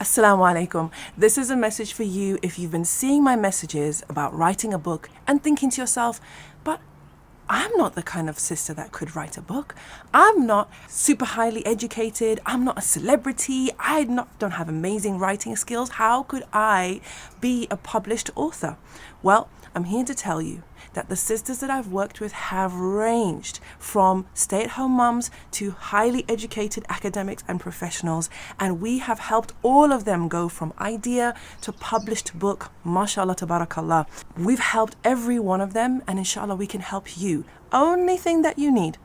Assalamu alaikum. This is a message for you if you've been seeing my messages about writing a book and thinking to yourself, but I'm not the kind of sister that could write a book. I'm not super highly educated. I'm not a celebrity. Don't have amazing writing skills. How could I be a published author? Well, I'm here to tell you that the sisters that I've worked with have ranged from stay-at-home mums to highly educated academics and professionals, and we have helped all of them go from idea to published book. MashaAllah, tabarakallah. We've helped every one of them, and inshallah we can help you. Only thing that you need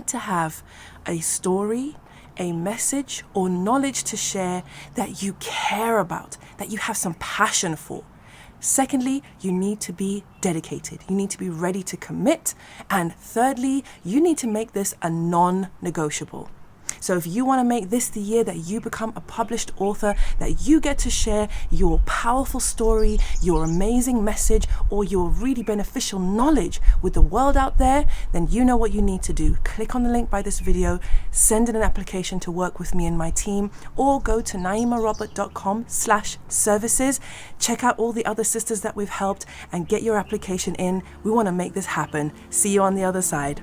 to have a story, a message or knowledge to share that you care about, that you have some passion for. Secondly, you need to be dedicated. You need to be ready to commit. And thirdly, you need to make this a non-negotiable. So if you want to make this the year that you become a published author, that you get to share your powerful story, your amazing message, or your really beneficial knowledge with the world out there, then you know what you need to do. Click on the link by this video, send in an application to work with me and my team, or go to naimarobert.com/services. Check out all the other sisters that we've helped and get your application in. We want to make this happen. See you on the other side.